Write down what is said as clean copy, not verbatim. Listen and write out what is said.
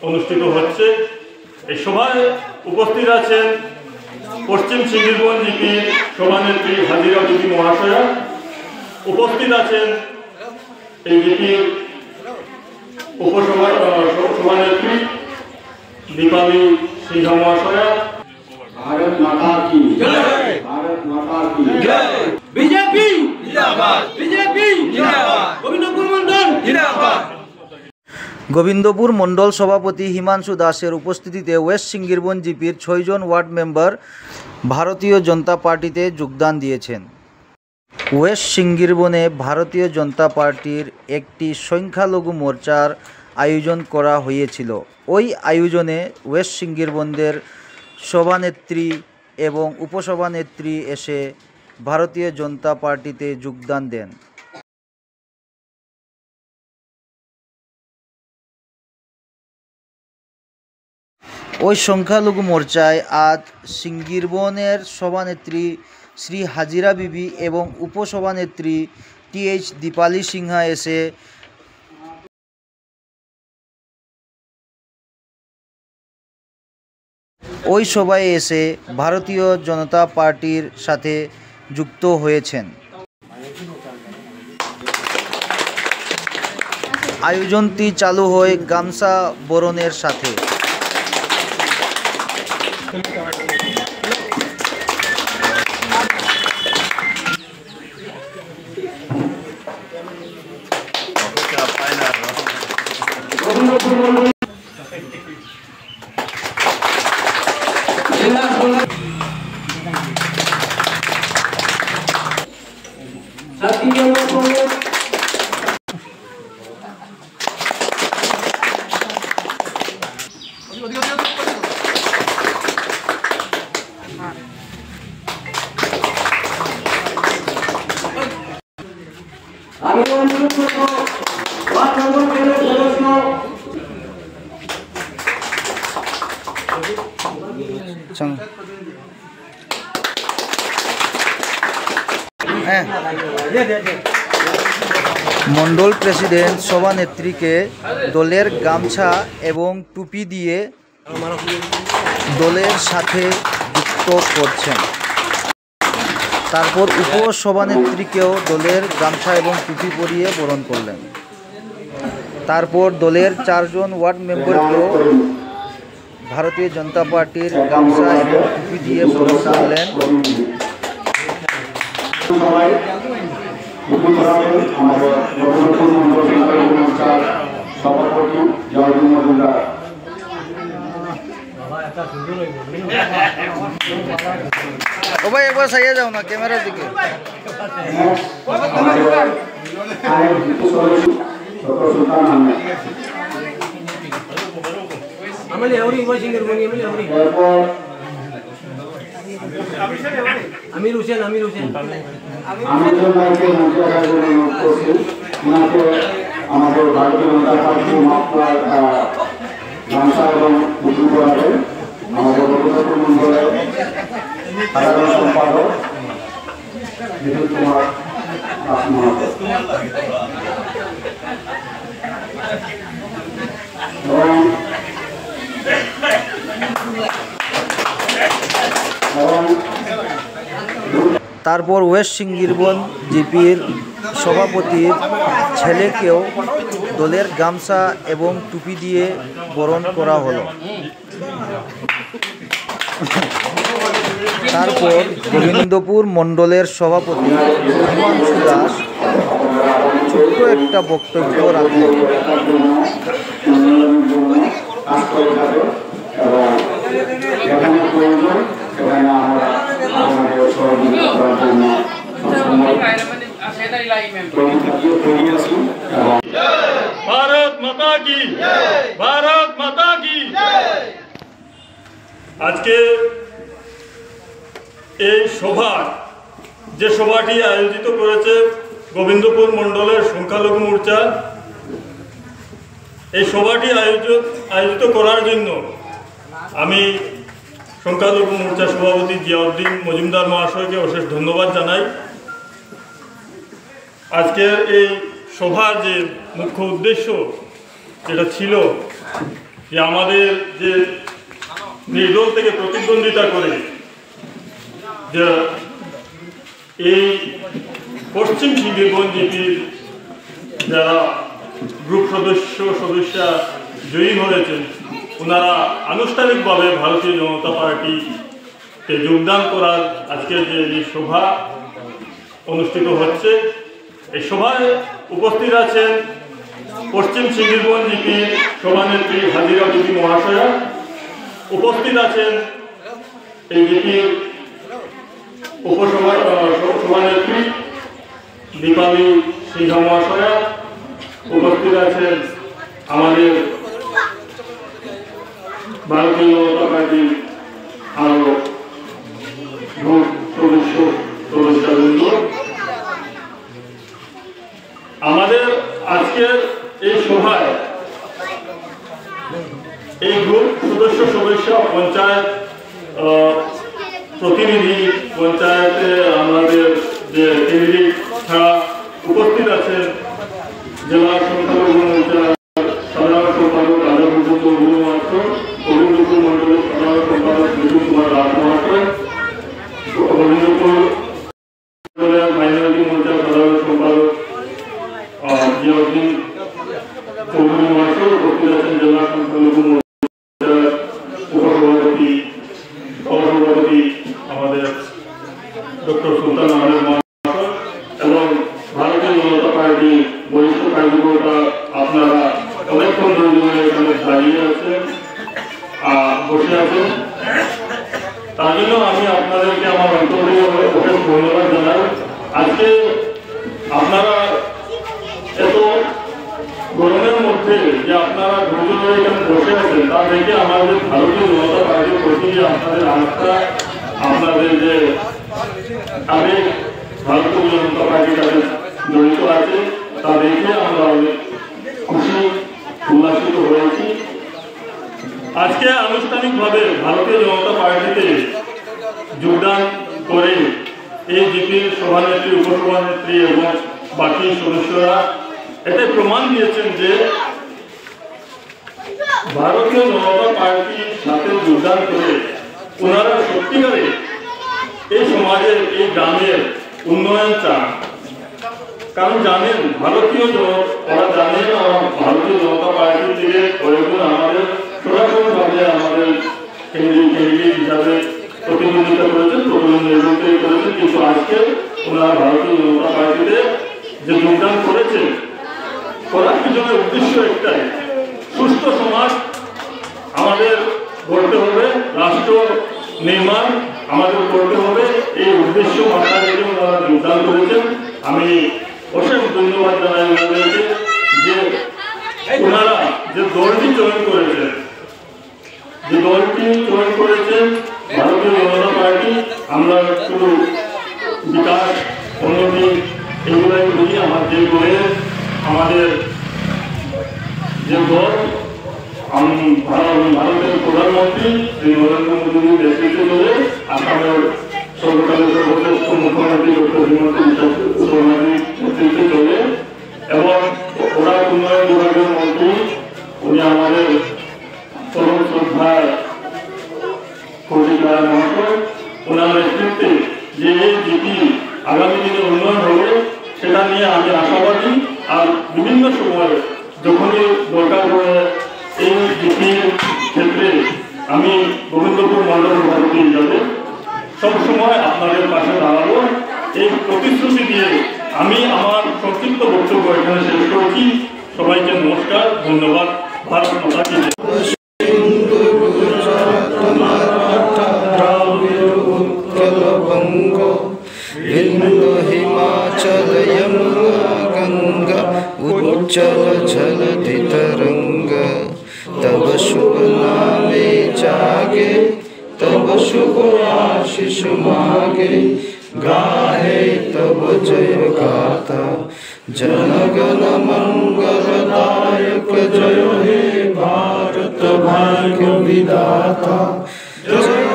অনুষ্ঠিত হচ্ছে। এই সভায় উপস্থিত আছেন পশ্চিম সিঙ্গিরগঞ্জ জিপির সভানেত্রী হাজিরা বিবি মহাশয়া, উপস্থিত আছেন এই জিপির উপসভানেত্রী দীপালি সিংহ মহাশয়া। भारत माता की जय, भारत माता की जय। बीजेपी जिंदाबाद, बीजेपी जिंदाबाद, गोविंदपुर मंडल जिंदाबाद। গোবিন্দপুর মণ্ডল সভাপতি হিমাংশু দাসের উপস্থিতিতে ওয়েস্ট সিঙ্গিরগঞ্জ জিপির ৬ জন ওয়ার্ড মেম্বার ভারতীয় জনতা পার্টিতে যোগদান দিয়েছেন। ওয়েস্ট সিঙ্গিরবনে ভারতীয় জনতা পার্টির একটি সংখ্যালঘু মোর্চার আয়োজন করা হয়েছিল। ওই আয়োজনে ওয়েস্ট সিঙ্গিরবনের সভানেত্রী এবং উপসভানেত্রী এসে ভারতীয় জনতা পার্টিতে যোগদান দেন। ওই সংখ্যালঘু মোর্চায় আজ সিঙ্গিরবনের সভানেত্রী শ্রী হাজিরা বিবি এবং উপসভানেত্রী TH দীপালি সিংহা এসে ওই সভায় এসে ভারতীয় জনতা পার্টির সাথে যুক্ত হয়েছেন। আয়োজনটি চালু হয় গামছা বরণের সাথে। মন্ডল প্রেসিডেন্ট সভানেত্রীকে দলের গামছা এবং টুপি দিয়ে দলের সাথে যুক্ত করছেন। তারপর উপসভানেত্রীকেও দলের গামছা এবং টুপি পরিয়ে বরণ করলেন। তারপর দলের 4 জন ওয়ার্ড মেম্বারকেও ভারতীয় জনতা পার্টির গামছা এবং টুপি দিয়ে বরণ করলেন। ও ভাই একবার সাইয়ে যাও না ক্যামেরার দিকে। আমির হোসেন আমাদের ভারতীয় জনতা পার্টি গামছা এবং টুপি পরাবে আমাদের গোবিন্দপুর মন্ডলের সাধারণ সম্পাদক বিপুল কুমার দাস মহাশয় তারপর ওয়েস্ট সিঙ্গিরগঞ্জ জিপির সভাপতির ছেলেকেও দলের গামছা এবং টুপি দিয়ে বরণ করা হলো। তারপর গোবিন্দপুর মণ্ডলের সভাপতি হিমাংশু দাস ছোট্ট একটা বক্তব্য রাখলেন। भारत माता की भारत माता की। আজকে এই সভা যে সভাটি আয়োজিত করেছে গোবিন্দপুর মণ্ডলের সংখ্যালঘু মোর্চা, এই সভাটি আয়োজিত করার জন্য আমি সংখ্যালঘু মোর্চা সভাপতি জিয়াউদ্দিন মজুমদার মহাশয়কে অশেষ ধন্যবাদ জানাই। আজকের এই সভার যে মুখ্য উদ্দেশ্য যেটা ছিল যে আমাদের যে নির্দল থেকে প্রতিদ্বন্দ্বিতা করে যে এই পশ্চিম সিঙ্গিরগঞ্জ জিপির যারা গ্রুপ সদস্যা জয়ী হয়েছেন, ওনারা আনুষ্ঠানিকভাবে ভারতীয় জনতা পার্টিতে যোগদান করার আজকে যে এই সভা অনুষ্ঠিত হচ্ছে, এই সভায় উপস্থিত আছেন পশ্চিম সিঙ্গিরগঞ্জ জিপির সভানেত্রী হাজিরা বিবি মহাশয়া, উপস্থিত আছেন এই জিপির সভানেত্রী দীপালি সিংহ মহাশয়া, উপস্থিত আছেন আমাদের ভারতীয় জনতা পার্টির আরো গ্রুপ সদস্যবৃন্দ। আমাদের আজকের এই সভায় এই গ্রুপ সদস্য পঞ্চায়েত প্রতিনিধি, পঞ্চায়েতে আমাদের যে ক্যান্ডিডেট ছাড়া উপস্থিত আছেন জেলা সংখ্যালঘু মোর্চা সাধারণ সম্পাদক রাজা চৌধুরী মাত্র, গোবিন্দপুর মন্ডলের সাধারণ সম্পাদক বিজু কুমার রাজ মাত্র, গোবিন্দপুর মাইনরিটি মোর্চার সাধারণ সম্পাদক জিয়াউদ্দিন চৌধুরী মাত্র, উপস্থিত আছেন জেলা সংখ্যালঘু মোর্চার উপসভাপতি আমাদের ডক্টর সুলতান আহমেদ মহাশয় এবং ভারতীয় জনতা পার্টি বরিষ্ঠ কার্যকর্তা। আপনারা অনেকক্ষণ ধরে এখানে দাঁড়িয়ে আছেন, বসে আছেন, তার জন্য আমি আপনাদেরকে আমার অন্তর্গত অশেষ ধন্যবাদ জানাই। আজকে আপনারা এত গরমের মধ্যে যে আপনারা ধৈর্য ধরে এখানে বসে আছেন, তা দেখে আমাদের ভারতীয় জনতা পার্টির প্রতি যে আপনাদের আস্থা, আপনাদের যে আবেগ ভারতীয় জনতা পার্টির সাথে জড়িত আছে, তা দেখে আমরা অনেক খুশি উল্লাসিত হয়েছি। আজকে আনুষ্ঠানিকভাবে ভারতীয় জনতা পার্টিতে যোগদান করে এই জিপির সভানেত্রী, উপসভানেত্রী এবং বাকি সদস্যরা এতে প্রমাণ দিয়েছেন যে ভারতীয় জনতা পার্টির সাথে যোগদান করে ওনারা সত্যিকারে এই সমাজের, এই গ্রামের উন্নয়ন চান। কারণ জানেন ওরা জানেন ভারতীয় জনতা পার্টি থেকে কয়েকজন আমাদের সরাসরিভাবে আমাদের ক্যান্ডিডেট হিসাবে প্রতিদ্বন্দ্বিতা করেছেন, নির্বাচিত করেছেন, কিন্তু আজকে ওনারা ভারতীয় জনতা পার্টিতে যে যোগদান করেছেন, করার পিছনে উদ্দেশ্য একটাই, সুস্থ সমাজ আমাদের গড়তে হবে, রাষ্ট্র নির্মাণ আমাদের করতে হবে, এই উদ্দেশ্য মাথায় রেখে ওনারা যোগদান করেছেন। আমি অশেষ ধন্যবাদ জানাই ওনাদেরকে যে ওনারা যে দলটি চয়ন করেছেন, ভারতীয় জনতা পার্টি, আমরা শুধু বিকাশ, উন্নতি এগুলাই বলি। আমাদের যে দল, ভারতের প্রধানমন্ত্রী শ্রী নরেন্দ্র মোদীর নেতৃত্বে আসামের সরকারের সর্বশ্রেষ্ঠ মুখ্যমন্ত্রী ডক্টর হিমন্ত বিশ্ব শর্মার নেতৃত্বে চলে এবং ওরা উন্নয়ন বিভাগের মন্ত্রী, উনি আমাদের চরম শ্রদ্ধার কৌশিক রায় মহাশয়, ওনার নেতৃত্বে যে এই জিপি আগামী দিনে উন্নয়ন হবে সেটা নিয়ে আমি আশাবাদী। আর বিভিন্ন সময় যখনই দরকার পড়ে এই জিপির ক্ষেত্রে আমি গোবিন্দপুর মন্ডল সভাপতি হিসাবে সবসময় আপনাদের পাশে দাঁড়াবো, এই প্রতিশ্রুতি দিয়ে আমি আমার সংক্ষিপ্ত বক্তব্য এখানে শেষ করছি। সবাইকে নমস্কার, ধন্যবাদ। ভারত মাতা কি জয়। हिंदू हिमाचल यमुना गंगा उज्जल जलधि तरंग, तब शुभ नामे जागे, तब शुभ आशीष मागे, गाहे तब जय गाथा, जनगण मंगलदायक जय हे भारत भाग्य विधाता। जय